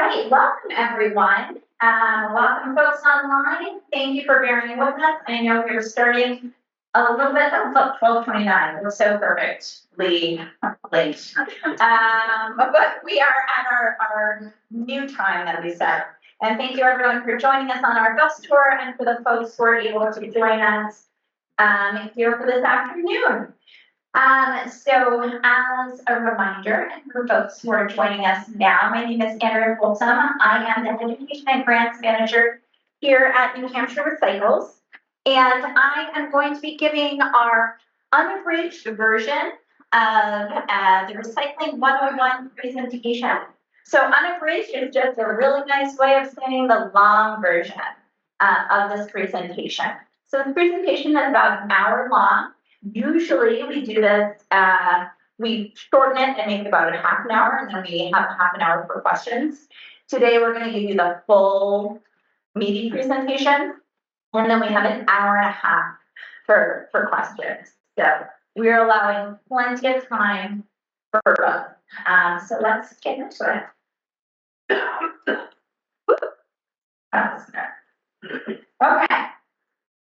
right, welcome everyone. Welcome folks online. Thank you for bearing with us. I know we're starting a little bit, 12:29. We're so perfectly late. But we are at our new time that we set. And thank you everyone for joining us on our bus tour and for the folks who are able to join us here for this afternoon. So as a reminder, and for folks who are joining us now, my name is Andrea Folsom. I am the Education and Grants Manager here at New Hampshire Recycles. And I am going to be giving our unabridged version of the Recycling 101 presentation. So unabridged is just a really nice way of saying the long version of this presentation. So the presentation is about an hour long. Usually we do this, we shorten it and make it about a half an hour, and then we have half an hour for questions. Today we're going to give you the full meeting presentation, and then we have an hour and a half for questions. So we're allowing plenty of time for both. So let's get into it. Okay.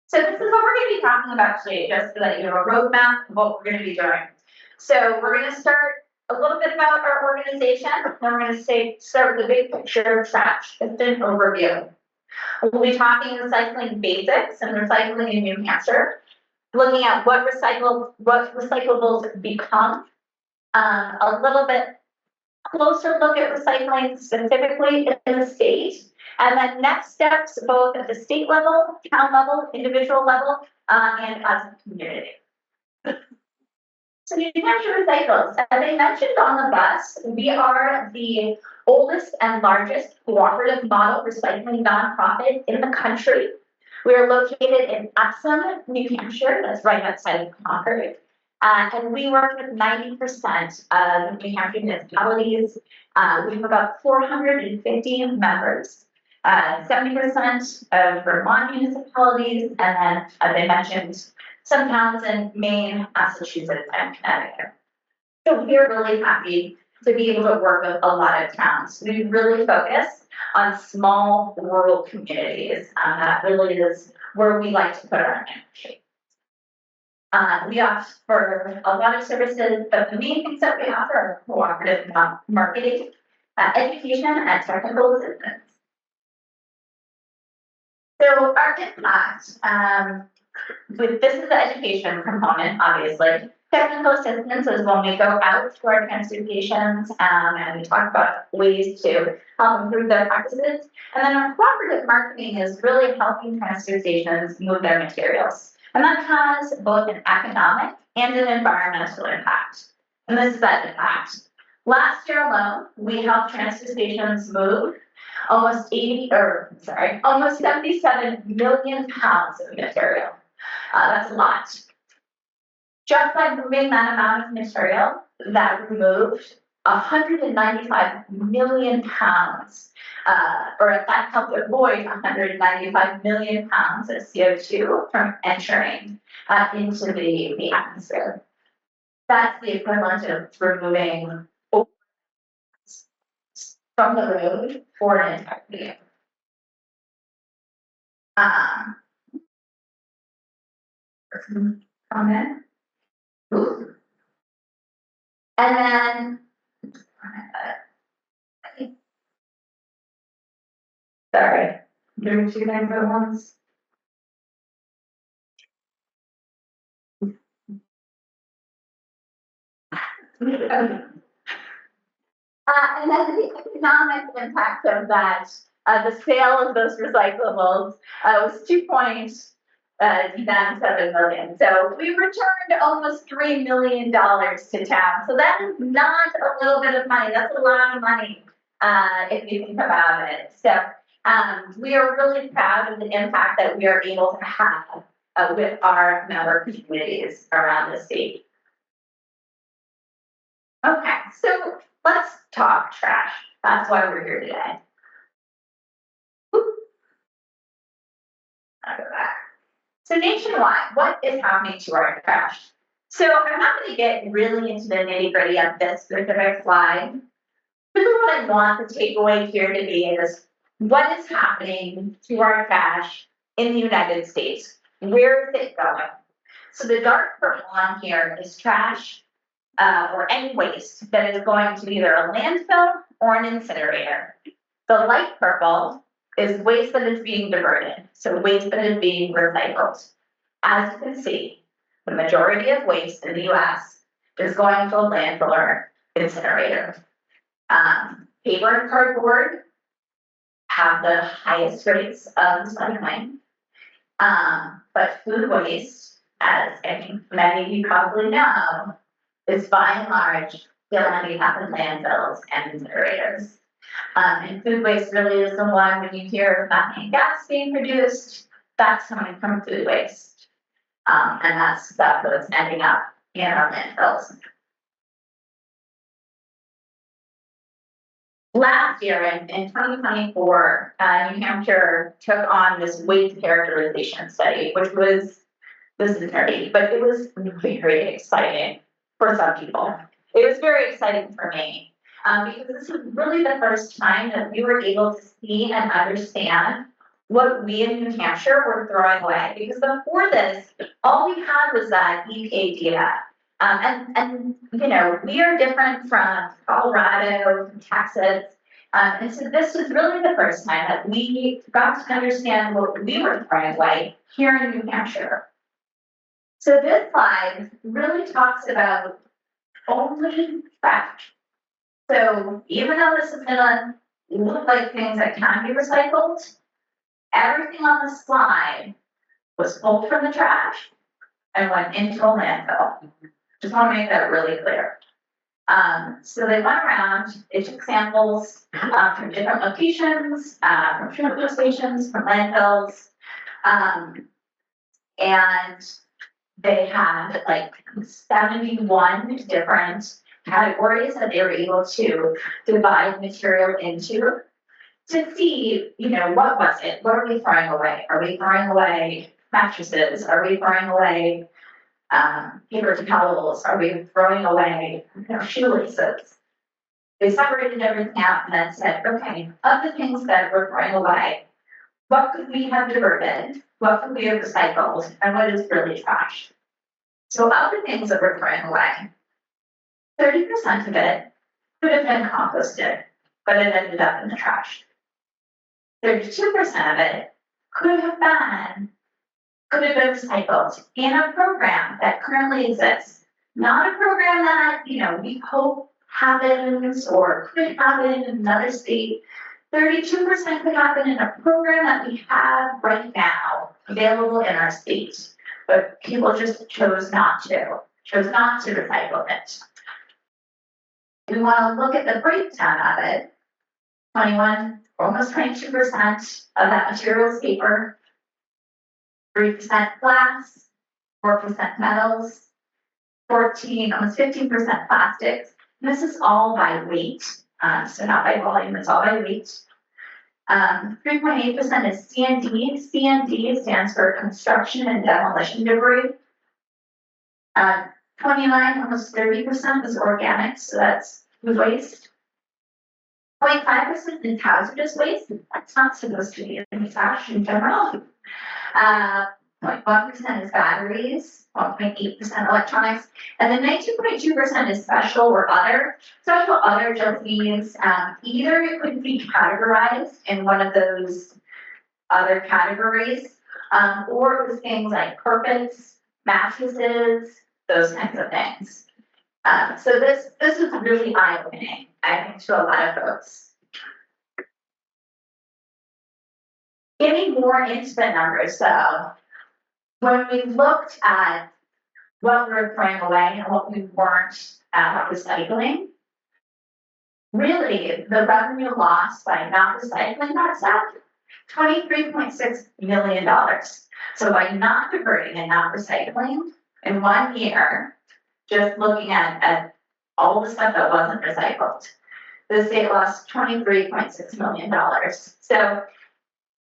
So this is what we're going to be talking about today, just so that you have a roadmap of what we're going to be doing. So we're going to start a little bit about our organization, and we're going to start with the big picture of trash, just an overview. We'll be talking recycling basics and recycling in New Hampshire, looking at what recyclables become, a little bit closer look at recycling specifically in the state, and then next steps both at the state level, town level, individual level, and as a community. So New Hampshire Recycles, as I mentioned on the bus, we are the oldest and largest cooperative model recycling nonprofit in the country. We are located in Epsom, New Hampshire, that's right outside of Concord. And we work with 90% of New Hampshire municipalities. We have about 450 members, 70% of Vermont municipalities, and then, as I mentioned, some towns in Maine, Massachusetts, and Connecticut. So we're really happy to be able to work with a lot of towns. We really focus on small rural communities. That really is where we like to put our energy. We offer a lot of services, but the main things that we offer are cooperative marketing, education, and technical assistance. So our impact, this is the education component, obviously. Technical assistance is when we go out to our transfer stations and we talk about ways to help improve their practices. And then our cooperative marketing is really helping transfer stations move their materials. And that has both an economic and an environmental impact. And this is that impact. Last year alone, we helped transfer stations move almost 77 million pounds of material. That's a lot. Just by moving that amount of material, that removed 195 million pounds, or that helped avoid 195 million pounds of CO2 from entering into the atmosphere. That's the equivalent of removing from the road for an entire year. Comment. And then, sorry, doing two things at once. And then the economic impact of that, the sale of those recyclables was 2.97 million. So we returned almost $3 million to town. So that is not a little bit of money. That's a lot of money if you think about it. So we are really proud of the impact that we are able to have with our member communities around the state. Okay, so let's talk trash. That's why we're here today. I'll go back. So nationwide, what is happening to our trash? So I'm not going to get really into the nitty-gritty of this specific slide, This is what I want the takeaway here to be is what is happening to our trash in the United States? Where is it going? So the dark purple on here is trash or any waste that is going to either a landfill or an incinerator. The light purple is waste that is being diverted, so waste that is being recycled. As you can see, the majority of waste in the US is going to a landfill or incinerator. Paper and cardboard have the highest rates of recycling. But food waste, as I think many of you probably know, is by and large still ending up in landfills and incinerators. And food waste really is the one when you hear methane gas being produced, that's coming from food waste. And that's stuff that's ending up in our landfills. Last year in 2024, New Hampshire took on this waste characterization study, which was, this is nerdy, but it was very exciting for some people. It was very exciting for me because this was really the first time that we were able to see and understand what we in New Hampshire were throwing away. Because before this, all we had was that EPA data. And you know, we are different from Colorado, from Texas. And so this was really the first time that we got to understand what we were throwing away here in New Hampshire. So this slide really talks about only trash. So even though this is gonna look like things that can be recycled, everything on the slide was pulled from the trash and went into a landfill. Just want to make that really clear. So they went around, they took samples from different locations, from fuel stations, from landfills, and they had like 71 different categories that they were able to divide material into to see, you know, what was it? What are we throwing away? Are we throwing away mattresses? Are we throwing away paper towels? Are we throwing away, you know, shoelaces? They separated everything out and then said, okay, of the things that we're throwing away, what could we have diverted? What could we have recycled? And what is really trash? So of the things that we're throwing away, 30% of it could have been composted, but it ended up in the trash. 32% of it could have been recycled in a program that currently exists. Not a program that, you know, we hope happens or could happen in another state. 32% could happen in a program that we have right now available in our state, but people just chose not to recycle it. We want to look at the breakdown of it. 21, almost 22% of that material is paper, 3% glass, 4% metals, 14, almost 15% plastics. And this is all by weight, so not by volume, it's all by weight. 3.8% is C&D. C&D stands for construction and demolition debris. 29, almost 30% is organic, so that's food waste. 0.5% is hazardous waste. That's not supposed to be in trash in general. 0.1% is batteries, 1.8% electronics, and then 19.2% is special or other. Special other just means either it could be categorized in one of those other categories, or it was things like carpets, mattresses, those kinds of things. So this is really eye-opening, I think, to a lot of folks. Getting more into the numbers, though, when we looked at what we were throwing away and what we weren't recycling, really the revenue loss by not recycling that stuff, $23.6 million. So by not diverting and not recycling in 1 year, just looking at all the stuff that wasn't recycled, the state lost $23.6 million. So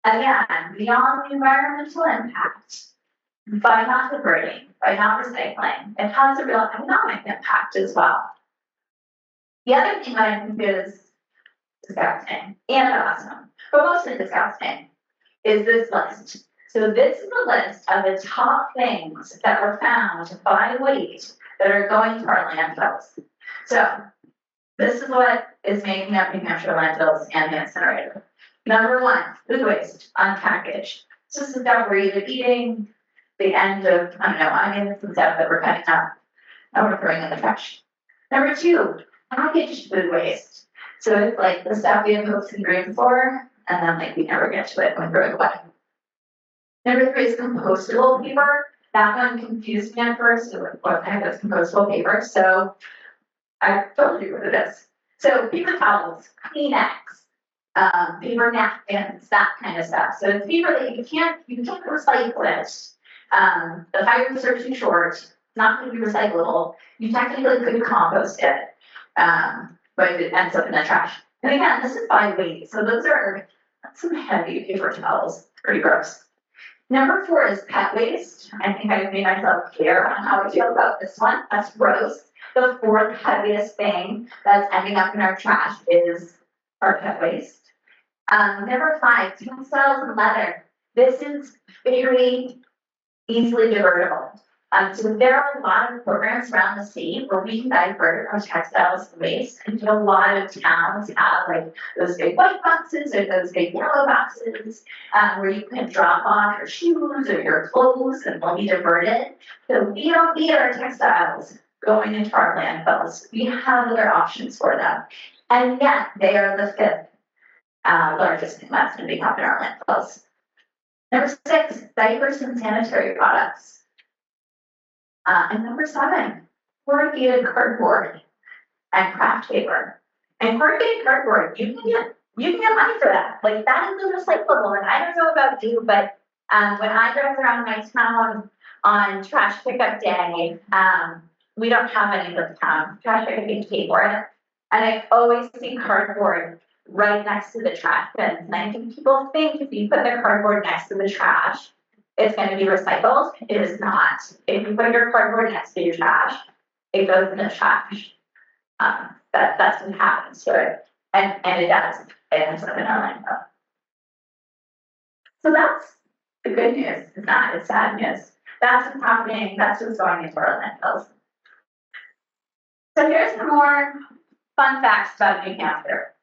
again, beyond the environmental impact, by not diverting, by not recycling, it has a real economic impact as well. The other thing that I think is disgusting and awesome, but mostly disgusting, is this list. So this is a list of the top things that were found by weight that are going to our landfills. So this is what is making up New Hampshire landfills and the incinerator. Number one, food waste, unpackaged. So this is stuff we're either eating, the end of, I don't know, onions and stuff that we're cutting up, and we're throwing in the trash. Number two, packaged food waste. So it's like the stuff we have hopes and dreams for, and then like we never get to it and we throw it away. Number three is compostable paper. That one confused me at first. So what the heck is compostable paper? So I told you what it is. So paper towels, Kleenex, paper napkins, that kind of stuff. So it's paper that you can't recycle it. The fibers are too short. It's not going to be recyclable. You technically could compost it, but it ends up in the trash. And again, this is by weight. So those are some heavy paper towels. Pretty gross. Number four is pet waste. I think I've made myself clear on how I feel about this one. That's gross. The fourth heaviest thing that's ending up in our trash is our pet waste. Number five, textiles and leather. This is very easily divertible. So there are a lot of programs around the state where we can divert our textiles waste, and a lot of towns have like those big white boxes or those big yellow boxes where you can drop off your shoes or your clothes and they'll be diverted. So we don't need our textiles going into our landfills. We have other options for them, and yet they are the fifth largest thing that's ending up in our landfills. Number six, diapers and sanitary products. And number seven, corrugated cardboard and craft paper. And corrugated cardboard, you can get money for that. Like that is recyclable. And I don't know about you, but when I drive around my town on trash pickup day, we don't have any of the town trash pickup being paid for it. And I always see cardboard right next to the trash bins. And I think people think if you put the cardboard next to the trash, it's going to be recycled. It is not. If you put your cardboard next to your trash, it goes in the trash. That's what happens to it. And it does. It ends up in our landfill. So that's the good news. It's not. It's sad news. That's what's happening. That's what's going into our landfills. So here's some more fun facts about New Hampshire.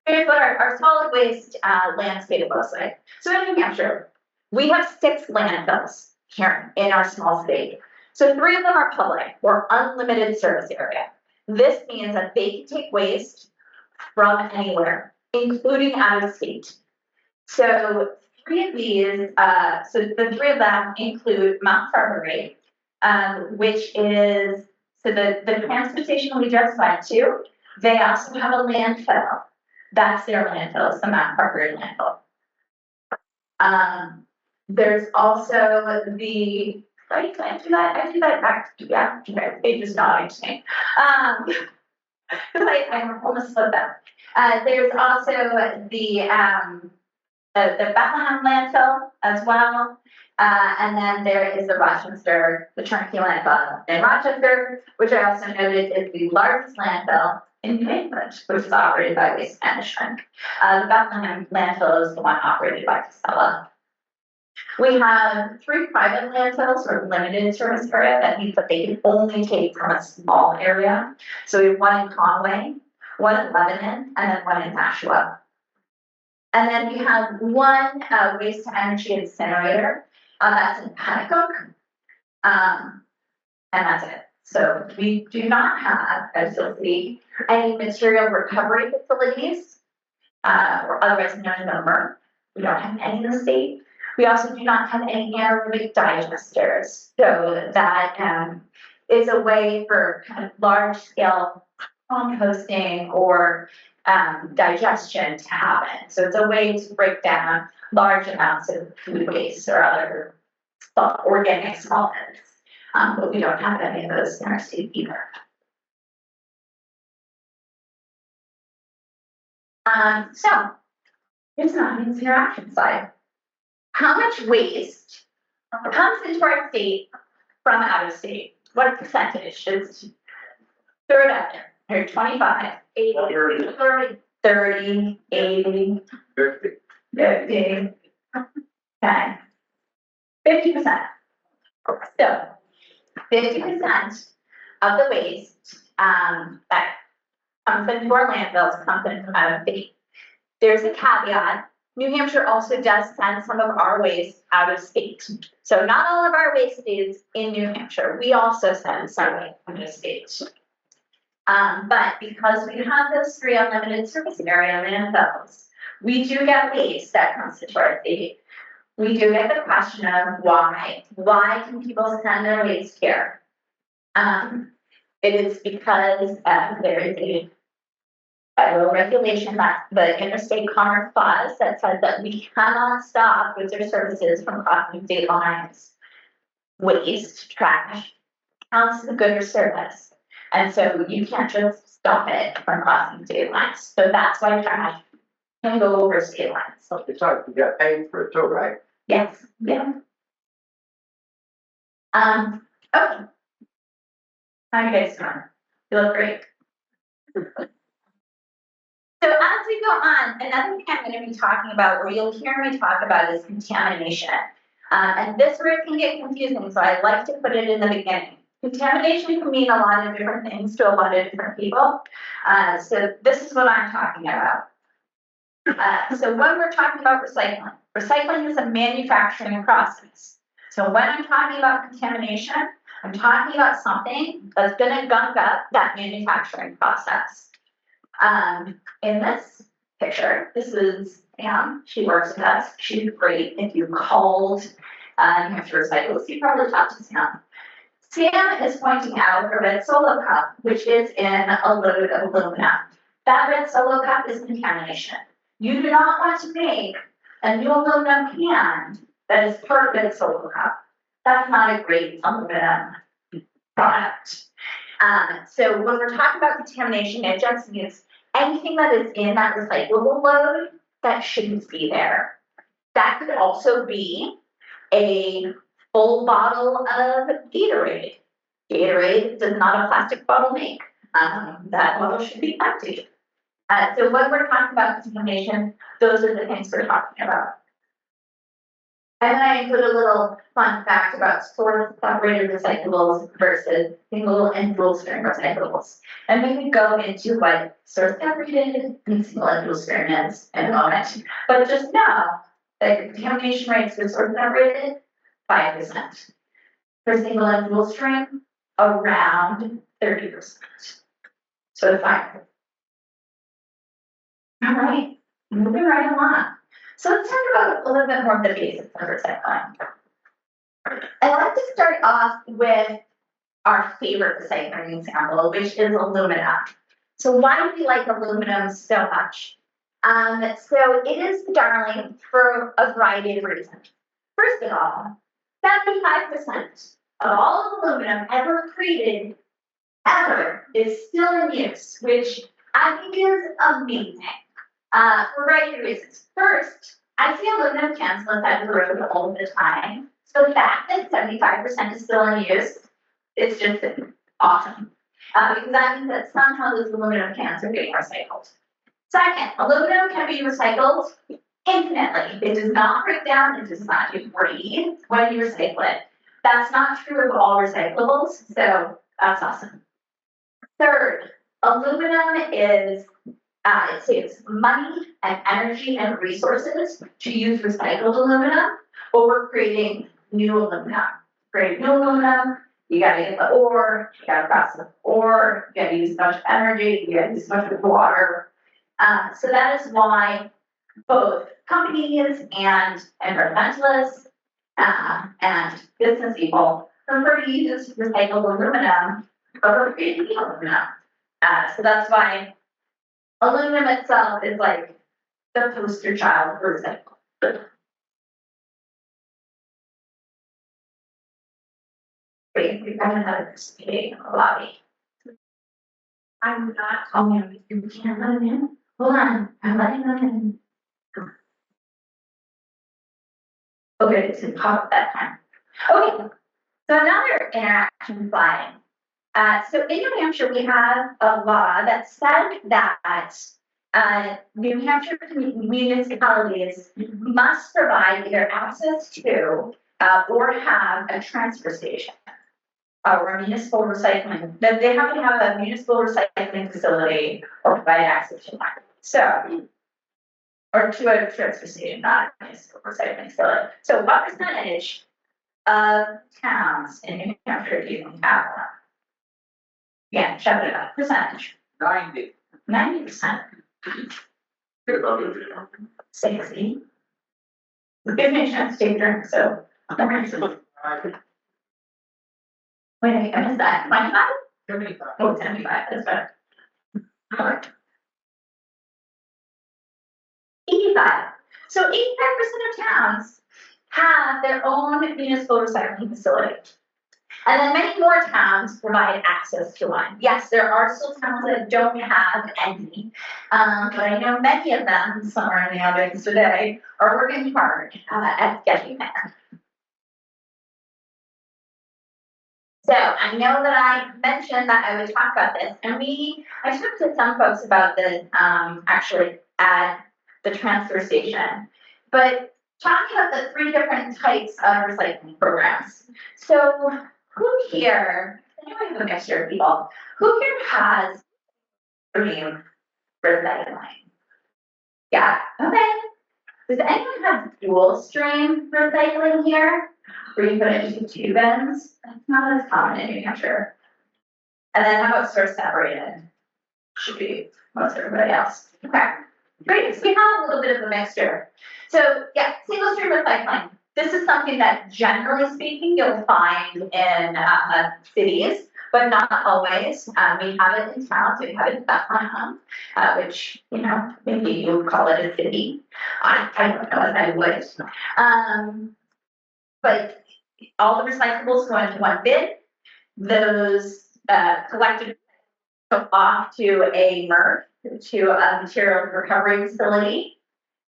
Here's what our solid waste landscape looks like. So in New Hampshire, we have 6 landfills here in our small state. So 3 of them are public or unlimited service area. This means that they can take waste from anywhere, including out of state. So 3 of these, so the 3 of them include Mount Carberry, which is, so the transportation we just went to, they also have a landfill. That's their landfill, it's the Mount Carberry landfill. There's also the, I do that back, yeah, okay, it is nodding to me. Because I almost slipped that. There's also the Bethlehem landfill as well. And then there is the Rochester, the Turnkey landfill in Rochester, which I also noted is the largest landfill in New England, which is operated by Waste Management. The Bethlehem landfill is the one operated by Casella. We have 3 private landfills or limited service area. That means that they can only take from a small area. So we have one in Conway, one in Lebanon, and then one in Nashua. And then we have one waste to energy incinerator. That's in Panacook. And that's it. So we do not have, as you'll see, any material recovery facilities, or otherwise known as MRF. We don't have any in the state. We also do not have any anaerobic digesters. So that is a way for kind of large scale composting or digestion to happen. So it's a way to break down large amounts of food waste or other organic solvents. But we don't have any of those in our state either. So here's an audience interaction slide. How much waste comes into our state from out of state? What percentage? Just throw it out there. Here, 25, 80, 30, 30, 80, 50. Okay. 50%. So 50% of the waste that comes into our landfills comes in from out of state. There's a caveat. New Hampshire also does send some of our waste out of state. So not all of our waste is in New Hampshire. We also send some out of state. But because we have those 3 unlimited surface area landfills, we do get waste that comes into our state. We do get the question of why. Why can people send their waste here? It is because there is a federal regulation, that's the Interstate Commerce Clause, that says that we cannot stop goods or services from crossing state lines. Waste, trash, counts as a good or service. And so you can't just stop it from crossing state lines. So that's why trash can go over state lines. So it's like you got paid for it too, right? Yes, yeah. Okay. How you guys doing? You look great. So as we go on, another thing I'm going to be talking about, or you'll hear me talk about, is contamination. And this word can get confusing, so I like to put it in the beginning. Contamination can mean a lot of different things to a lot of different people. So this is what I'm talking about. So when we're talking about recycling, recycling is a manufacturing process. So when I'm talking about contamination, I'm talking about something that's going to gunk up that manufacturing process. In this picture, this is Pam. She works with us. She's great. If you called New Hampshire Recycles, you probably talked to Sam. Sam is pointing out a red Solo cup, which is in a load of aluminum. That red Solo cup is contamination. You do not want to make a new aluminum can that is part of a Solo cup. That's not a great aluminum product. So when we're talking about contamination, it just means anything that is in that recyclable load that shouldn't be there. That could also be a full bottle of Gatorade. Gatorade does not a plastic bottle make. That bottle should be empty. So when we're talking about contamination, those are the things we're talking about. And then I include a little fun fact about source separated recyclables versus single and dual stream recyclables. And we can go into what source separated and single and dual stream is in a moment. But just know that the contamination rates for source separated, 5%. For single and dual stream, around 30%. So 5. All right, moving right along. So let's talk about a little bit more of the basics of recycling. I'd like to start off with our favorite recycling example, which is aluminum. So why do we like aluminum so much? So it is the darling for a variety of reasons. First of all, 75% of all aluminum ever created, ever, is still in use, which I think is amazing. For a variety of reasons. First, I see aluminum cans on the side of the road all the time. So the fact that 75% is still in use, it's just awesome. Because that means that somehow those aluminum cans are getting recycled. Second, aluminum can be recycled infinitely. It does not break down, it does not degrade when you recycle it. That's not true of all recyclables, so that's awesome. Third, aluminum is it saves money and energy and resources to use recycled aluminum over creating new aluminum. Create new aluminum, you gotta get the ore, you gotta process the ore, you gotta use a bunch of energy, you gotta use a bunch of water. So that is why both companies and environmentalists and business people prefer to use recycled aluminum over creating new aluminum. So that's why aluminum itself is like the poster child for recycling. Wait, we've got another participating in the lobby. I'm not calling him. You can't let him in. Hold on, I'm letting him in. Okay, it's in pop that time. Okay, so another interaction slide. So in New Hampshire, we have a law that said that New Hampshire municipalities must provide either access to, or have a transfer station. Or a municipal recycling, that they have to have a municipal recycling facility or provide access to one. So, or to a transfer station, not a municipal recycling facility. So what percentage of towns in New Hampshire do you think have one? Yeah, shove it up, percentage, 90. 90%, 60. Give me a chance to take a drink, so. Wait, I missed that, 25? 75. Oh, 75, that's better. Alright. 85. So 85% of towns have their own municipal recycling facility. And then many more towns provide access to one. Yes, there are still towns that don't have any, but I know many of them, somewhere in the audience today, are working hard at getting there. So I know that I mentioned that I would talk about this, and I talked to some folks about the, actually at the transfer station, but talking about the 3 different types of recycling programs. So who here, I know I have a mixture of people, who here has stream recycling? Yeah, okay. Does anyone have dual stream recycling here? Where you put it into 2 bins? That's not as common in New Hampshire. And then how about source separated? Should be most everybody else. Okay, great. So we have a little bit of a mixture. So yeah, single stream recycling. This is something that generally speaking you'll find in cities, but not always. We have it in towns. We have it in Bethlehem, which, you know, maybe you would call it a city. I don't know if I would. But all the recyclables go into one bin. Those collected go off to a MRF, to a material recovery facility.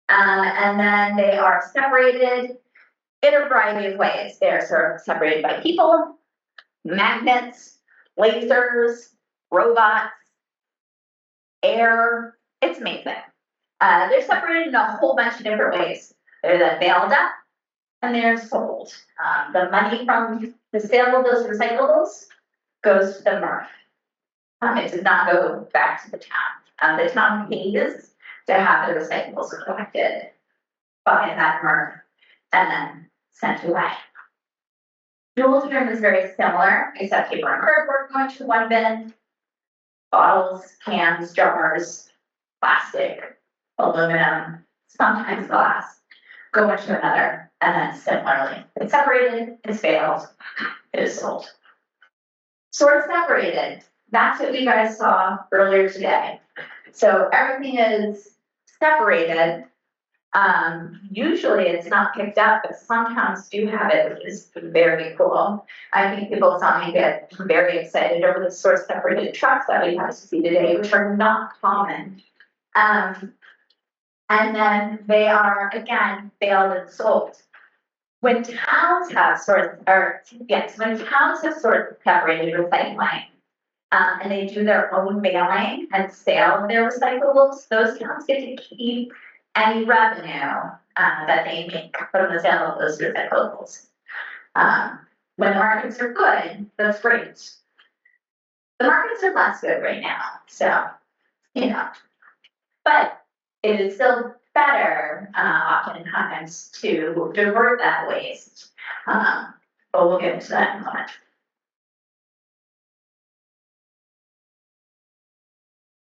And then they are separated in a variety of ways. They're sort of separated by people, magnets, lasers, robots, air. It's amazing. They're separated in a whole bunch of different ways. They're then baled up and they're sold. The money from the sale of those recyclables goes to the MRF. It does not go back to the town. The town pays to have the recyclables collected by that MRF and then sent away. Dual stream is very similar, except paper and cardboard going to one bin, bottles, cans, jars, plastic, aluminum, sometimes glass, go into another, and then similarly, it's separated, it's baled, it is sold. Sort separated, that's what you guys saw earlier today. So everything is separated. Usually it's not picked up, but some towns do have it, which is very cool. I think people saw me get very excited over the sort of separated trucks that we have to see today, which are not common. And then they are, again, baled and sold. When towns have when towns have sort of separated recycling, and they do their own baling and sale of their recyclables, those towns get to keep any revenue that they make from the sale of those recyclables. When the markets are good, that's great. The markets are less good right now, so, you know. But it is still better, oftentimes, to divert that waste. But we'll get into that in a moment.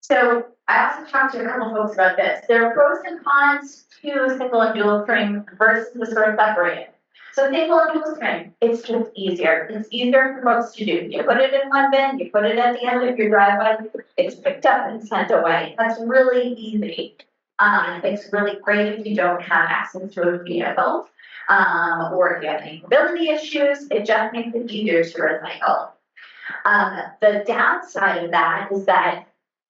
So I also talked to a couple folks about this. There are pros and cons to single and dual stream versus the sort of separated. So single and dual stream, it's just easier. It's easier for folks to do. You put it in one bin, you put it at the end of your driveway, it's picked up and sent away. That's really easy. It's really great if you don't have access to a vehicle, or if you have any mobility issues, it just makes it easier to recycle. The downside of that is that,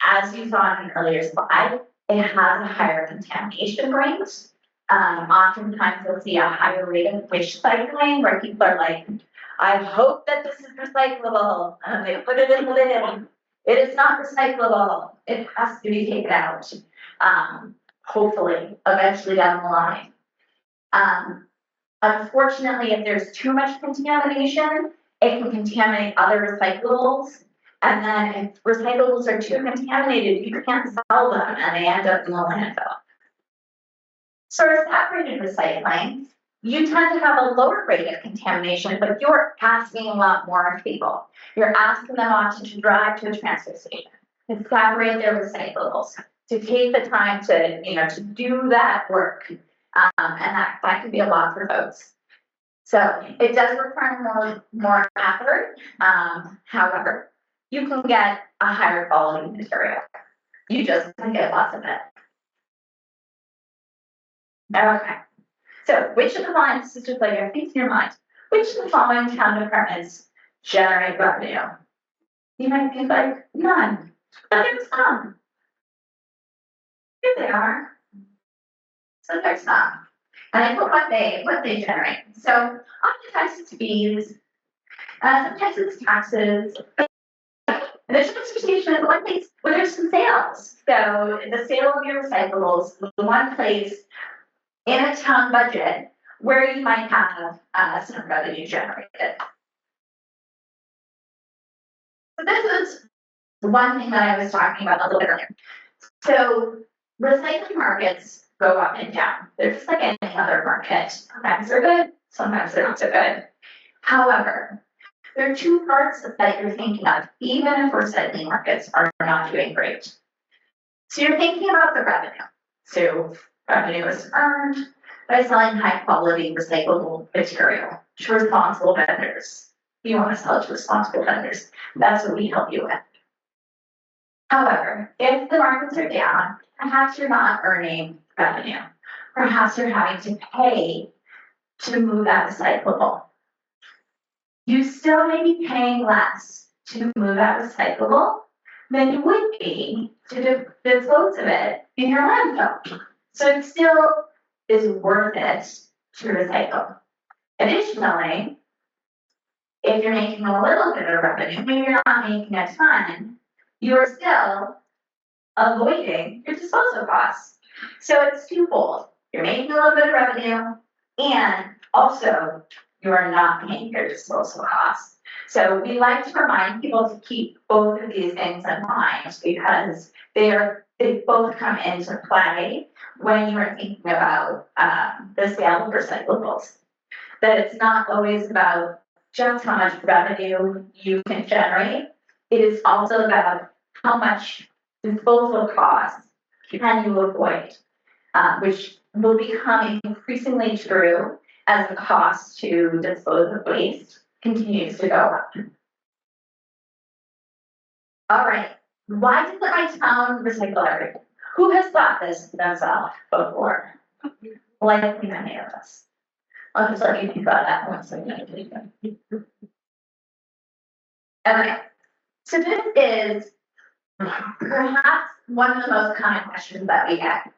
as you saw in an earlier slide, it has a higher contamination rate. Oftentimes you'll see a higher rate of wish cycling where people are like, I hope that this is recyclable, and they put it in the bin. It is not recyclable. It has to be taken out. hopefully, eventually down the line. Unfortunately, if there's too much contamination, it can contaminate other recyclables. And then if recyclables are too contaminated, you can't sell them and they end up in the landfill. Sort of separated recycling, you tend to have a lower rate of contamination, but you're asking a lot more of people. You're asking them often to drive to a transfer station, to separate their recyclables, to take the time to, to do that work. And that can be a lot for folks. So it does require more effort. However, you can get a higher quality material. You just can get less of it. Okay. So which of the following, this is just like a piece in your mind, which of the following town departments generate revenue? You might think like, none, but there's some. Here they are. So there's some. And I put what they generate. So oftentimes it's fees, sometimes it's taxes. And the transportation is one place where there's some sales. So the sale of your recyclables, one place in a town budget where you might have some revenue generated. So this is one thing that I was talking about a little bit earlier. So recycling markets go up and down. They're just like any other market. Sometimes they're good, sometimes they're not so good. However, there are two parts that you're thinking of, even if recycling markets are not doing great. So you're thinking about the revenue. So revenue is earned by selling high quality recyclable material to responsible vendors. You want to sell it to responsible vendors. That's what we help you with. However, if the markets are down, perhaps you're not earning revenue. Perhaps you're having to pay to move that recyclable. You still may be paying less to move that recyclable than you would be to dispose of it in your landfill. So it still is worth it to recycle. Additionally, if you're making a little bit of revenue, maybe you're not making a ton, you're still avoiding your disposal costs. So it's twofold. You're making a little bit of revenue, and also you are not paying your disposal costs. So we like to remind people to keep both of these things in mind because they both come into play when you are thinking about the sale of recyclables. That it's not always about just how much revenue you can generate. It is also about how much disposal costs can you avoid, which will become increasingly true as the cost to dispose of waste continues to go up. All right, why doesn't my town recycle everything? Who has thought this themselves before? Likely many of us. I'll just let you think about that once I get it. Okay, so this is perhaps one of the most common questions that we get.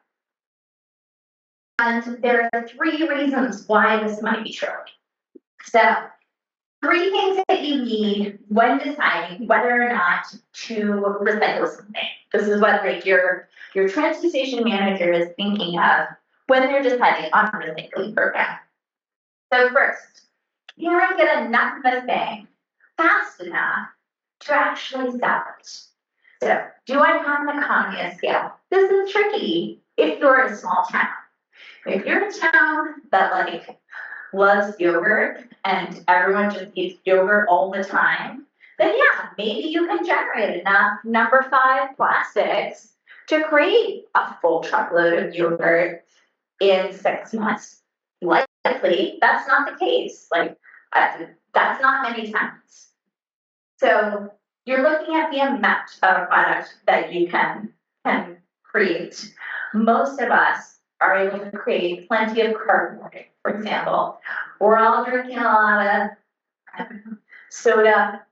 And there are three reasons why this might be true. So, three things that you need when deciding whether or not to recycle something. This is what like your transit station manager is thinking of when they're deciding on a recycling program. So first, can I get enough of a thing fast enough to actually sell it? So, do I have an economy of scale? This is tricky if you're a small town. If you're a town that like loves yogurt and everyone just eats yogurt all the time, then yeah, maybe you can generate enough number 5 plastics to create a full truckload of yogurt in 6 months. Likely, that's not the case. Like, that's not many times. So you're looking at the amount of product that you can create. Most of us are able to create plenty of cardboard, for example. We're all drinking a lot of soda,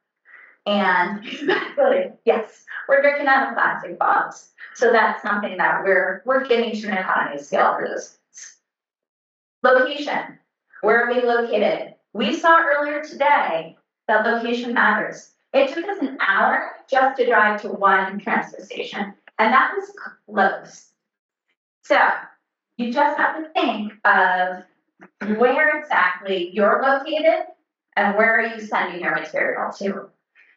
and yes, we're drinking out of plastic bottles. So that's something that we're getting to an economy of scale for those. Location. Where are we located? We saw earlier today that location matters. It took us an hour just to drive to one transfer station, and that was close. So you just have to think of where exactly you're located and where are you sending your material to.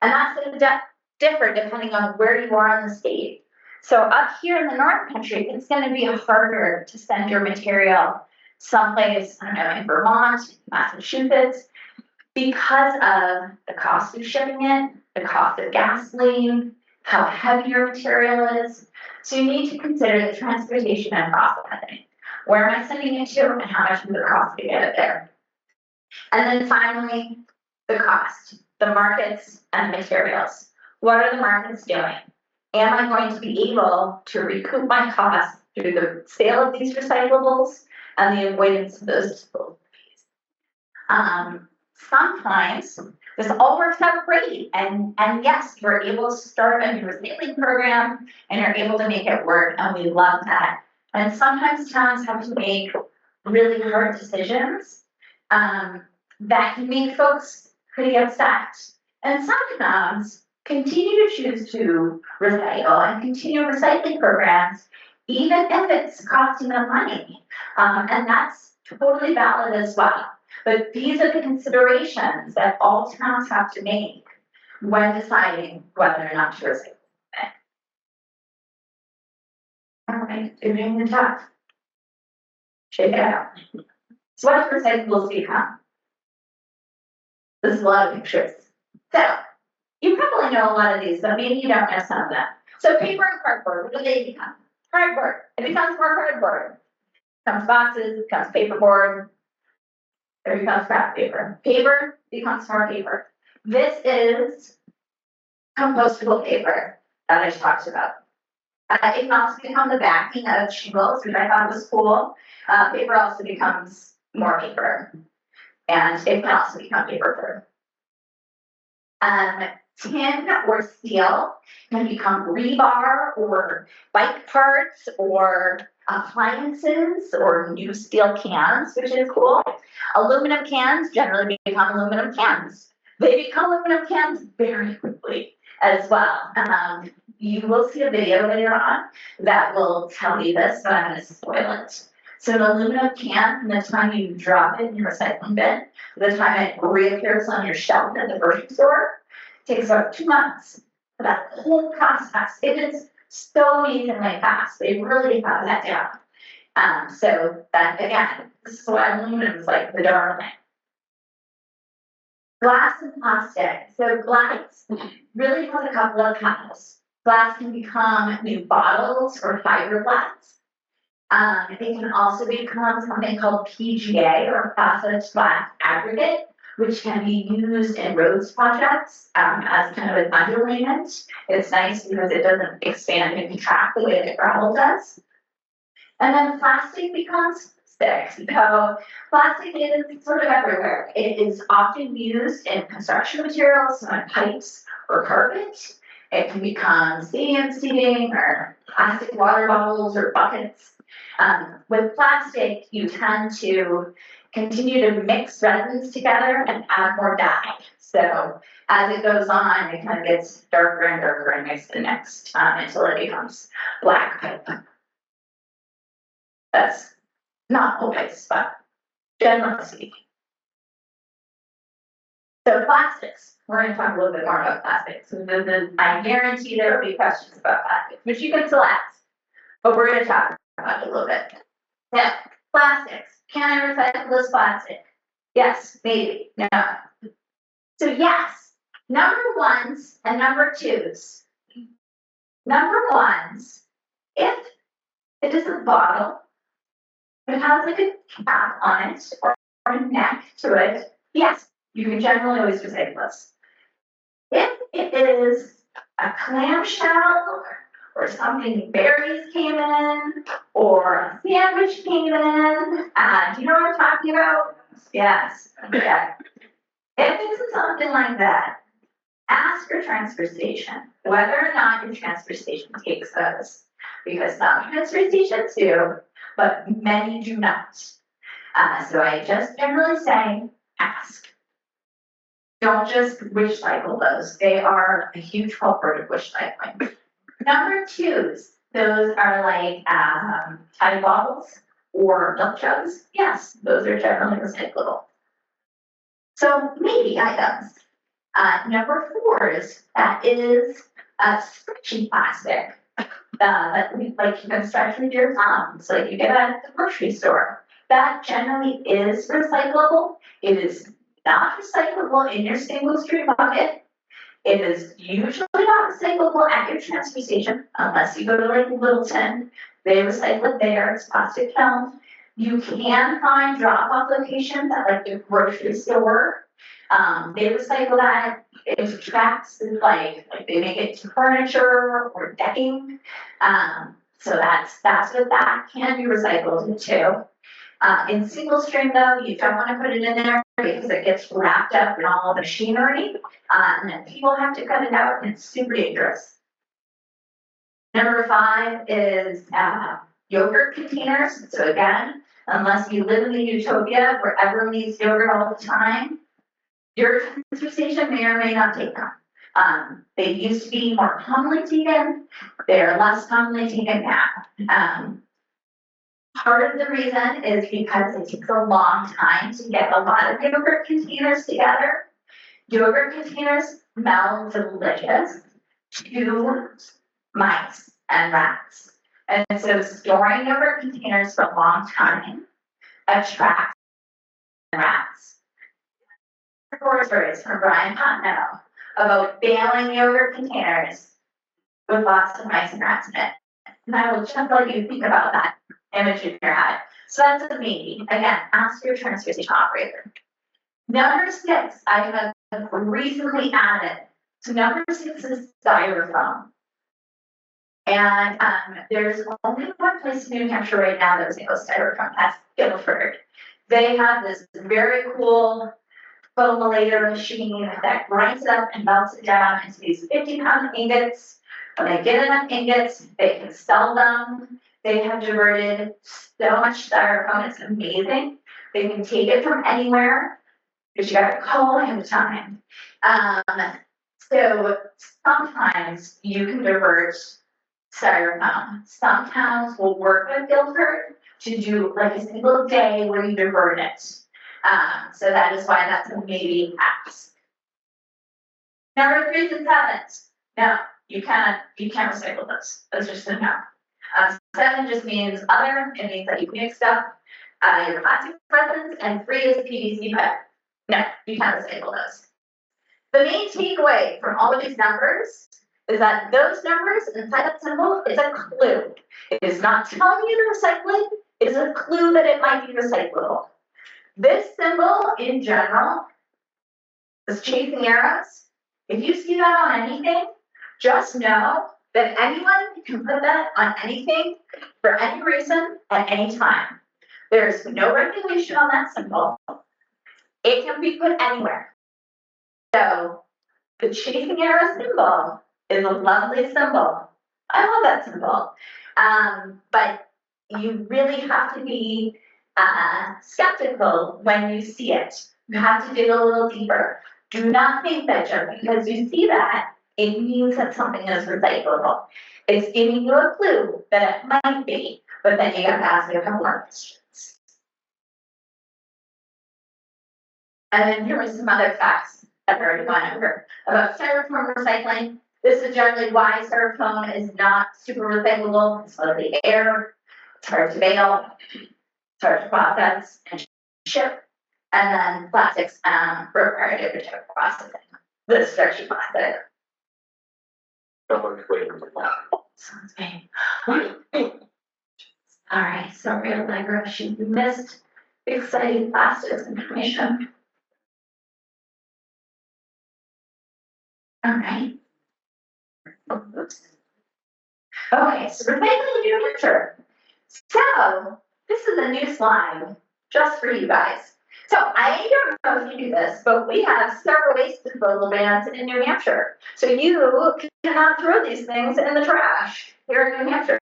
And that's going to differ depending on where you are in the state. So up here in the North Country, it's going to be harder to send your material someplace, I don't know, in Vermont, Massachusetts, because of the cost of shipping it, the cost of gasoline, how heavy your material is. So you need to consider the transportation and processing. Where am I sending it to and how much does it cost to get it there? And then finally, the cost, the markets and materials. What are the markets doing? Am I going to be able to recoup my costs through the sale of these recyclables and the avoidance of those disposal fees? Sometimes this all works out great, and yes, you're able to start a new recycling program and you're able to make it work, and we love that. And sometimes towns have to make really hard decisions that can make folks pretty upset. And some towns continue to choose to recycle and continue recycling programs, even if it's costing them money. And that's totally valid as well. But these are the considerations that all towns have to make when deciding whether or not to recycle. All right, doing the tough. Shake it out. So what do recyclables become? This is a lot of pictures. So you probably know a lot of these, but maybe you don't know some of them. So paper and cardboard, what do they become? Cardboard. It becomes more cardboard. It becomes boxes, it becomes paperboard. It becomes scrap paper. Paper becomes more paper. This is compostable paper that I talked about. It can also become the backing of shingles, which I thought was cool. Paper also becomes more paper. And it can also become paper. Tin or steel can become rebar or bike parts or appliances or new steel cans, which is cool. Aluminum cans generally become aluminum cans. They become aluminum cans very quickly as well. You will see a video later on that will tell you this, but I'm going to spoil it. So an aluminum can, from the time you drop it in your recycling bin, to the time it reappears on your shelf at the grocery store, takes about 2 months for that whole process. It is so amazingly fast. They really have that down. So that again, this is why aluminum is like the darling. Glass and plastic. So glass really has a couple of kinds. Glass can become new bottles or fiberglass. It can also become something called PGA or processed glass aggregate, which can be used in roads projects as kind of an underlayment. It's nice because it doesn't expand and contract the way that gravel does. And then plastic becomes sticks. So plastic is sort of everywhere. It is often used in construction materials, so in pipes or carpet. It can become stadium seating or plastic water bottles or buckets. With plastic, you tend to continue to mix resins together and add more dye. So as it goes on, it kind of gets darker and darker and mixed and mixed until it becomes black pipe. That's not always, but generally speaking. So plastics, we're going to talk a little bit more about plastics. I guarantee there will be questions about plastics, which you can still ask, but we're going to talk about it a little bit. Yeah, plastics. Can I recycle this plastic? Yes, maybe, no. So yes, number ones and number twos. Number ones, if it is a bottle, it has like a cap on it or a neck to it, yes, you can generally always recycle this. If it is a clamshell or something berries came in or a sandwich came in, do you know what I'm talking about? Yes, okay. If it's something like that, ask your transfer station whether or not your transfer station takes those, because some transfer stations do, but many do not. So I just generally say, ask. Don't just wish cycle those. They are a huge culprit of wish cycling. Number twos, those are like, tiny bottles or milk jugs. Yes, those are generally recyclable. So maybe items. Number 4 is, that is, stretchy plastic. That we, like, you can stretch with your thumbs, like you get at the grocery store. That generally is recyclable. It is not recyclable in your single stream bucket. It is usually not recyclable at your transfer station, unless you go to like Littleton. They recycle it there, it's plastic film. You can find drop-off locations at like the grocery store. They recycle that into tracks, and like they make it to furniture or decking. So that's what that can be recycled into. In single stream though, you don't wanna put it in there because it gets wrapped up in all the machinery, and then people have to cut it out and it's super dangerous. Number 5 is, yogurt containers. So again, unless you live in the utopia where everyone needs yogurt all the time, your transfer station may or may not take them. They used to be more commonly taken, they're less commonly taken now. Part of the reason is because it takes a long time to get a lot of yogurt containers together. Yogurt containers smell delicious to mice and rats. And so storing yogurt containers for a long time attracts rats. Horror stories from Brian Patno about baling yogurt containers with lots of mice and rats in it. And I will just let you think about that image in your head. So that's a maybe. Again, ask your transfer station operator. Number 6, I have recently added. So number 6 is styrofoam. And there's only one place in New Hampshire right now that recycles styrofoam. That's Guilford. They have this very cool foamulator machine that grinds it up and melts it down into these 50-pound ingots. When they get enough ingots, they can sell them. They have diverted so much styrofoam, it's amazing. They can take it from anywhere, because you gotta call ahead of time. So sometimes you can divert styrofoam. Some towns will work with Guilford to do like a single day where you divert it. So that is why that's a maybe ask. Number 3 and 7. No, you can't recycle those. That's just a no. 7 just means other. It means that you mixed up your plastic resins, and 3 is PVC pipe. No, you can't recycle those. The main takeaway from all of these numbers is that those numbers inside that symbol is a clue. It is not telling you to recycle it. It is a clue that it might be recyclable. This symbol in general is chasing arrows. If you see that on anything, just know that anyone can put that on anything for any reason at any time. There's no regulation on that symbol. It can be put anywhere. So the chasing arrow symbol is a lovely symbol. I love that symbol. But you really have to be skeptical when you see it. You have to dig a little deeper. Do not think that just because you see that, it means that something is recyclable. It's giving you a clue that it might be, but then you gotta ask a couple more questions. And then here are some other facts that I already went over about styrofoam recycling. This is generally why styrofoam is not super recyclable. It's mostly air, it's hard to bale, it's hard to process and ship. And then plastics require different processing. The starchy plastic. Sounds good. All right, sorry, Allegra, she missed exciting plastics information. All right. Oops. Okay, so recycling in New Hampshire. So this is a new slide just for you guys. So I don't know if you do this, but we have several waste disposal bans in New Hampshire. So you cannot throw these things in the trash here in New Hampshire.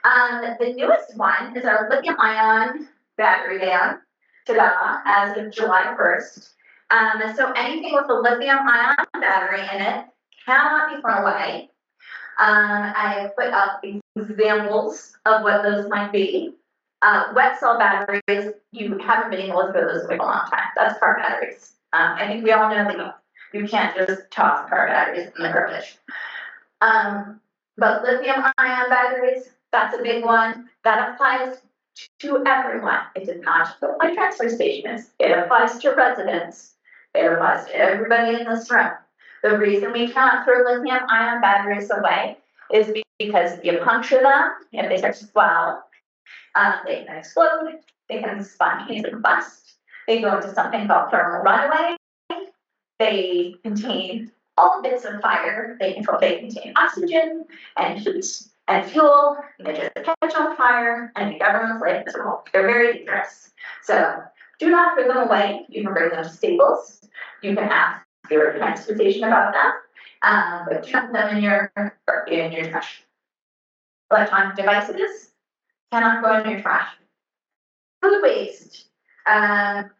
The newest one is our lithium-ion battery ban, ta-da, as of July 1st. So anything with a lithium-ion battery in it cannot be thrown away. I have put up examples of what those might be. Wet cell batteries, you haven't been able to throw those away in a long time. That's car batteries. I think we all know that you can't just toss car batteries in the garbage. But lithium ion batteries, that's a big one. That applies to everyone. It does not just apply to transfer stations. It applies to residents. It applies to everybody in this room. The reason we cannot throw lithium ion batteries away is because if you puncture them, if they start to swell, they can explode, they can spontaneously combust, they go into something called thermal runaway, they contain all bits of fire, they contain oxygen and heat and fuel, and they just catch on fire and make everyone's life miserable. They're very dangerous. So do not throw them away. You can bring them to Staples. You can ask your transportation about them, but do not put them in your trash. Electronic devices cannot go in your trash. Food waste.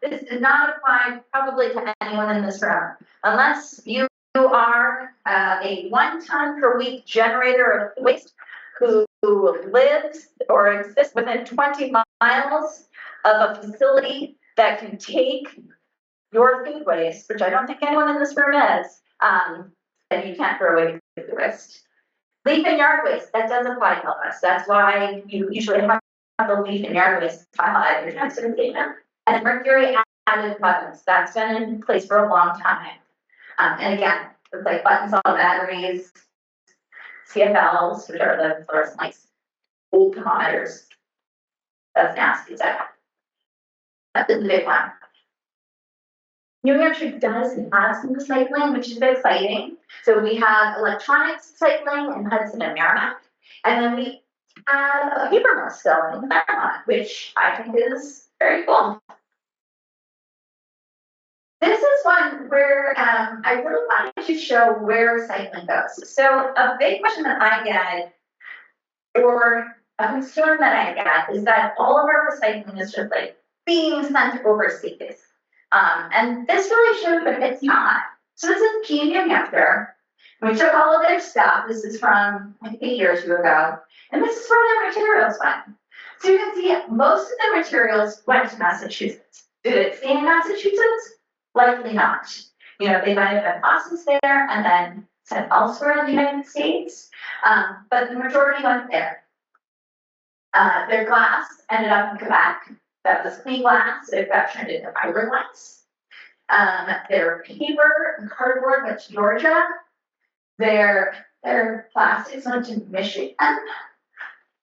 This does not apply probably to anyone in this room, unless you are a 1 ton per week generator of waste who lives or exists within 20 miles of a facility that can take your food waste, which I don't think anyone in this room is, then you can't throw away food waste. Leaf and yard waste, that does apply to us. That's why you usually have the leaf and yard waste file at your transfer station. And mercury added buttons, that's been in place for a long time. And again, it's like buttons on batteries, CFLs, which are the fluorescent lights, old thermometers. That's nasty stuff. That's the big one. New Hampshire does have some recycling, which is exciting. So we have electronics recycling in Hudson and Merrimack. And then we have a paper mill still in Claremont, which I think is very cool. This is one where I really wanted to show where recycling goes. So a big question that I get, or a concern that I get, is that all of our recycling is just like being sent overseas. And this really shows that it's not. So this is Keene, New Hampshire. We took all of their stuff. This is from, I think, 8 years ago. And this is where their materials went. So you can see most of the materials went to Massachusetts. Did it stay in Massachusetts? Likely not. You know, they might have been processed there and then sent elsewhere in the United States. But the majority went there. Their glass ended up in Quebec. That was clean glass. It got turned into fiberglass. Their paper and cardboard went to Georgia. Their plastics went to Michigan.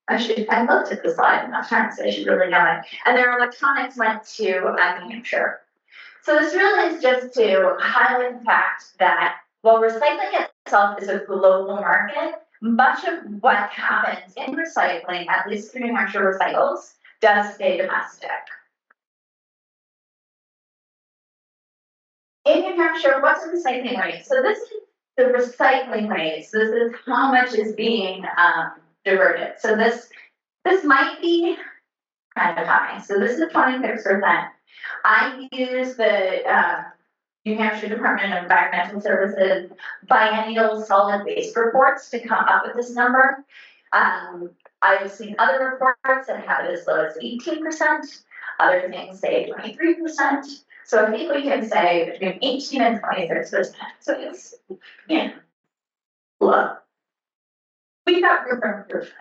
I looked at the slide enough times, so I should really know it. And their electronics went to New Hampshire. So this really is just to highlight the fact that while recycling itself is a global market, much of what happens in recycling, at least through New Hampshire Recycles, does stay domestic. In New Hampshire, what's the recycling rate? So this is the recycling rate. So this is how much is being diverted. So this might be kind of high. So this is 26%. I use the New Hampshire Department of Environmental Services biennial solid waste reports to come up with this number. I've seen other reports that have it as low as 18%. Other things say 23%. So I think we can say between 18 and 26%. So it's, yeah, low. We've got room for improvement.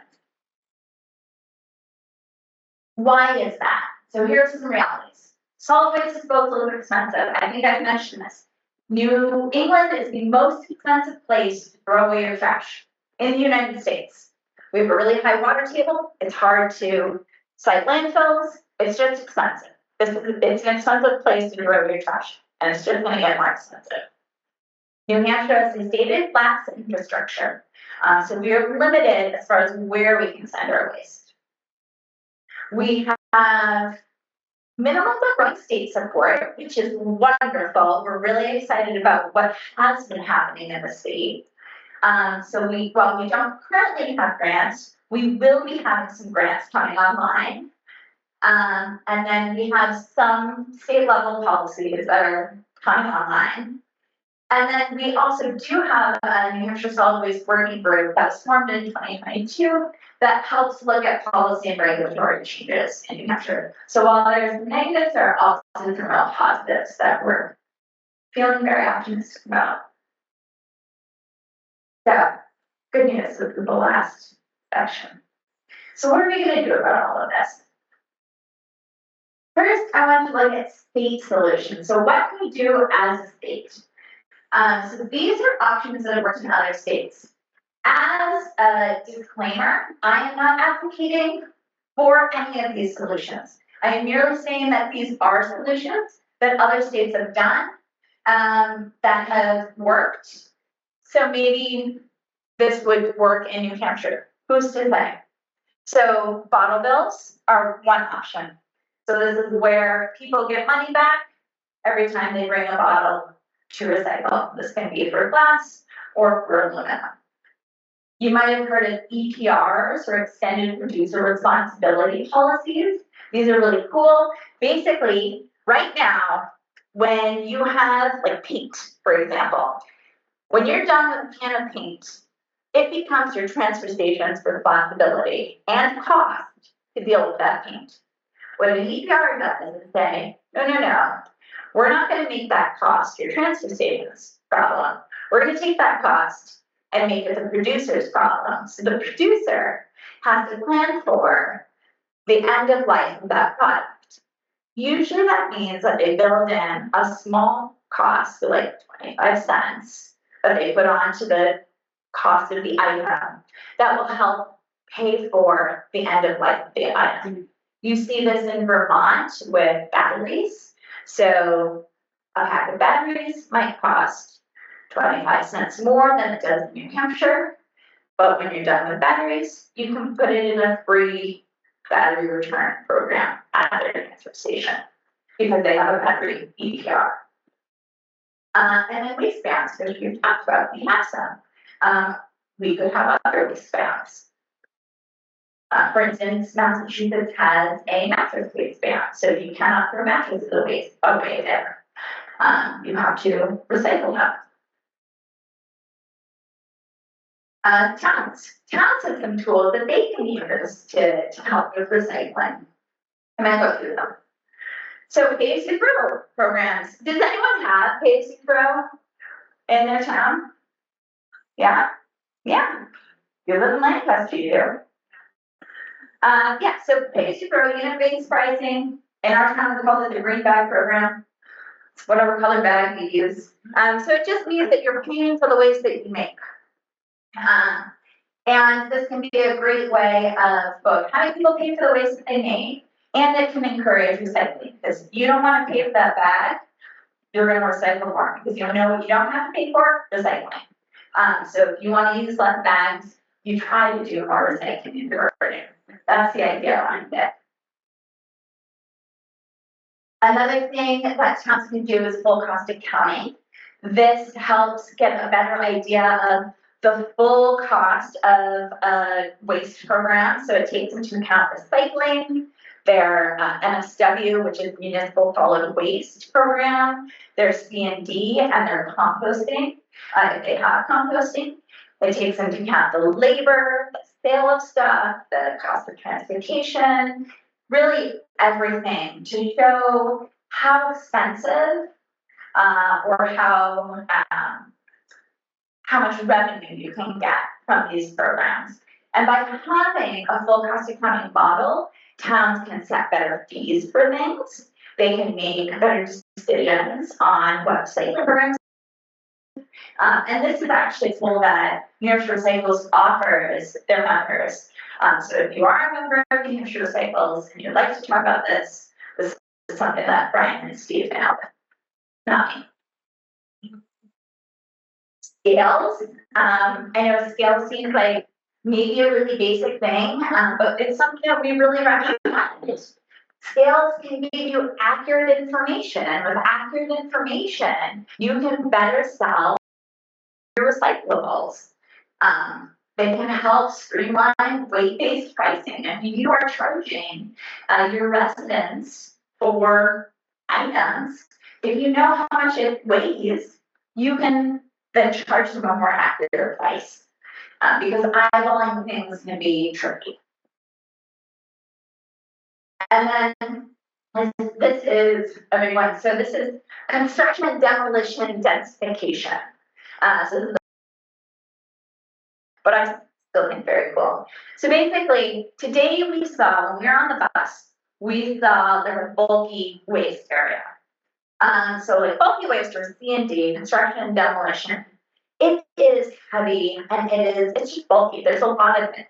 Why is that? So here's some realities. Solid waste disposal is expensive. I think I've mentioned this. New England is the most expensive place to throw away your trash in the United States. We have a really high water table. It's hard to site landfills. It's just expensive. It's an expensive place to throw away your trash, and it's just going to get more expensive. New Hampshire, as I stated, lacks infrastructure. So we are limited as far as where we can send our waste. We have minimum but growing state support, which is wonderful. We're really excited about what has been happening in the state. So while we don't currently have grants, we will be having some grants coming online. And then we have some state level policies that are coming online. And then we also do have a New Hampshire Solid Waste Working Group that was formed in 2022 that helps look at policy and regulatory changes in New Hampshire. So while there's negatives, there are also some real positives that we're feeling very optimistic about. So, good news, this is the last section. So what are we gonna do about all of this? First, I want to look at state solutions. So what can we do as a state? So these are options that have worked in other states. As a disclaimer, I am not advocating for any of these solutions. I am merely saying that these are solutions that other states have done, that have worked. So maybe this would work in New Hampshire. Who's to say? So bottle bills are one option. So this is where people get money back every time they bring a bottle to recycle. This can be for glass or for aluminum. You might have heard of EPRs, or extended producer responsibility policies. These are really cool. Basically, right now, when you have like paint, for example, when you're done with a can of paint, it becomes your transfer station's responsibility and cost to deal with that paint. What an EPR does is say, no, we're not going to make that cost your transfer station's problem. We're going to take that cost and make it the producer's problem. So the producer has to plan for the end of life of that product. Usually that means that they build in a small cost, so like 25 cents, that they put onto the cost of the item that will help pay for the end of life of the item. You see this in Vermont with batteries. So a pack of batteries might cost 25 cents more than it does in New Hampshire. But when you're done with batteries, you can put it in a free battery return program at their transfer station because they have a battery EPR. And then waste bands, which we've talked about, we have some. We could have other waste bands. For instance, Massachusetts has a mattress waste ban, so you cannot throw mattresses away there. You have to recycle them. Towns have some tools that they can use to help with recycling. I'm gonna go through them. So Pay As You Throw programs. Does anyone have Pay As You Throw in their town? Yeah? You live in Lancaster, you do. So Pay As You Throw, unit-based pricing. In our town, we call it the green bag program. It's whatever color bag you use. So it just means that you're paying for the waste that you make. And this can be a great way of both having people pay for the waste that they make, and it can encourage recycling. Because you don't want to pay for that bag, you're going to recycle more because you know what you don't have to pay for? Recycling. So if you want to use less bags, you try to do more recycling in your burning. That's the idea behind it. Another thing that towns can do is full cost accounting. This helps get a better idea of the full cost of a waste program. So it takes into account recycling, their MSW, which is Municipal Solid Waste Program, their C&D, and their composting, if they have composting. It takes into account the labor, the sale of stuff, the cost of transportation, really everything to show how expensive or how much revenue you can get from these programs. And by having a full cost accounting model, towns can set better fees for things. They can make better decisions on what recycling programs. And this is actually a tool that New Hampshire Recycles offers their members. So if you are a member of New Hampshire Recycles and you'd like to talk about this, this is something that Brian and Steve can help with. Not me. Scales. I know scales seems like maybe a really basic thing, but it's something that we really recommend. Scales can give you accurate information, and with accurate information, you can better sell your recyclables. They can help streamline weight-based pricing. If you are charging your residents for items, if you know how much it weighs, you can then charge them a more accurate price. Because eyeballing things can be tricky. And then this is a big one. So this is construction and demolition densification. So this is but I still think very cool. So basically, today we saw, when we were on the bus, we saw there was bulky waste area. So like bulky waste or C&D, construction and demolition, it is heavy and it's just bulky. There's a lot of it.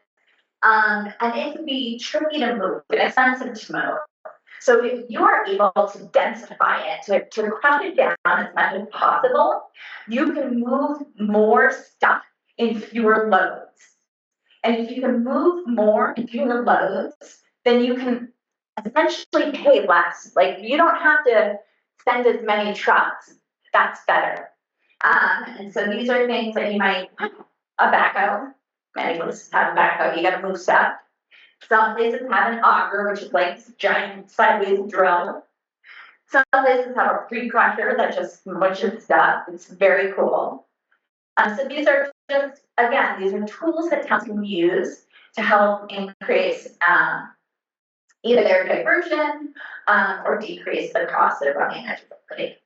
And it can be tricky to move and expensive to move. So if you are able to densify it, to crush it down as much as possible, you can move more stuff in fewer loads. And if you can move more in fewer loads, then you can essentially pay less. Like you don't have to send as many trucks. That's better. And so these are things that you might, a backhoe. Many places have a backhoe, you gotta move stuff. Some places have an auger, which is like this giant sideways drill. Some places have a pre-crusher that just mushes stuff. It's very cool. So these are just, again, these are tools that towns can use to help increase either their diversion or decrease the cost of running a facility.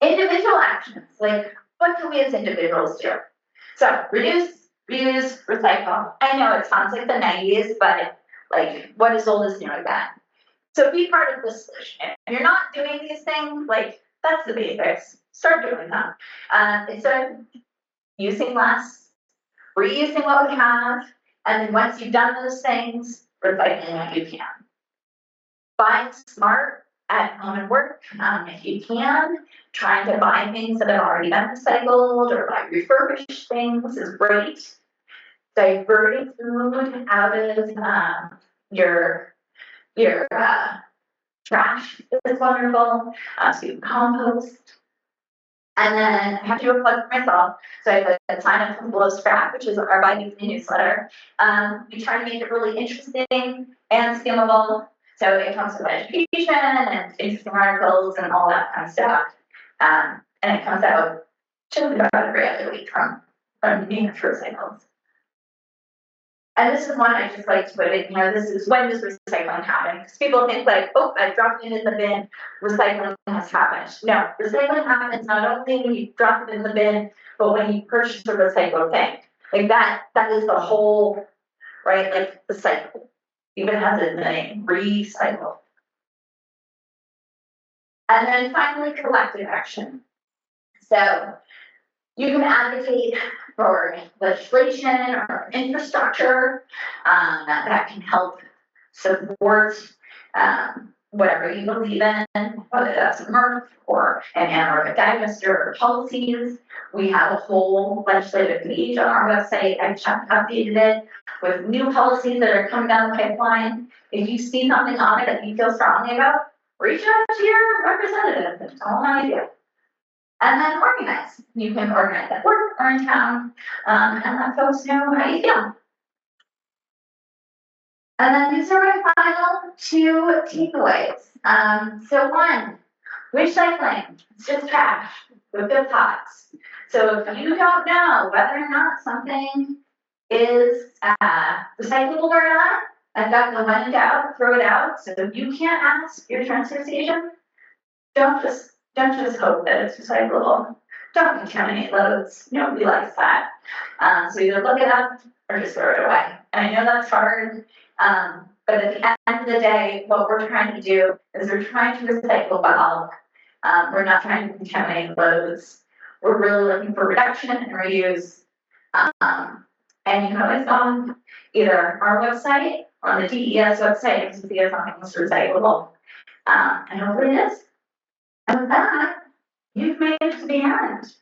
Individual actions, like what can we as individuals do? So reduce, reuse, recycle. I know it sounds like the 90s, but like what is old is new again. So be part of the solution. If you're not doing these things, like that's the basics. Start doing them. Instead of using less, reusing what we have, and then once you've done those things, recycling what you can. Buying smart at home and work, if you can. Trying to buy things that have already been recycled or buy refurbished things is great. Diverting food out of your trash is wonderful. So you can compost. And then I have to do a plug for myself. So I put sign up for Below Scrap, which is our bi-weekly newsletter. We try to make it really interesting and skimmable. So it comes with education and interesting articles and all that kind of stuff. And it comes out just about every other week from New Hampshire Recycles. And this is one I just like to put it, this is when does recycling happen? Because people think like, oh, I dropped it in the bin, recycling has happened. No, recycling happens not only when you drop it in the bin, but when you purchase a recycled thing. Like that is the whole, right, like the cycle. Even has it in the name, recycle. And then finally, collective action. So you can advocate for legislation or infrastructure that can help support whatever you believe in, whether that's MRF or an anaerobic digester or policies. We have a whole legislative page on our website. I've updated it with new policies that are coming down the pipeline. If you see something on it that you feel strongly about, reach out to your representative and tell them how you feel. And then organize. You can organize at work or in town and let folks know how you feel. And then these are my final two takeaways. So one, recycling. It's just trash with good thoughts. So if you don't know whether or not something is recyclable or not, I've got the when in doubt, throw it out. So if you can't ask your transfer station, don't just hope that it's recyclable. Don't contaminate loads. Nobody likes that. So either look it up or just throw it away. And I know that's hard, but at the end of the day, what we're trying to do is we're trying to recycle bulk. We're not trying to contaminate loads. We're really looking for reduction and reuse. And you can always go on either our website or on the DES website to see if something's recyclable. And hopefully it is. And with that, you've made it to the end.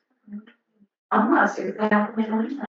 Almost exactly.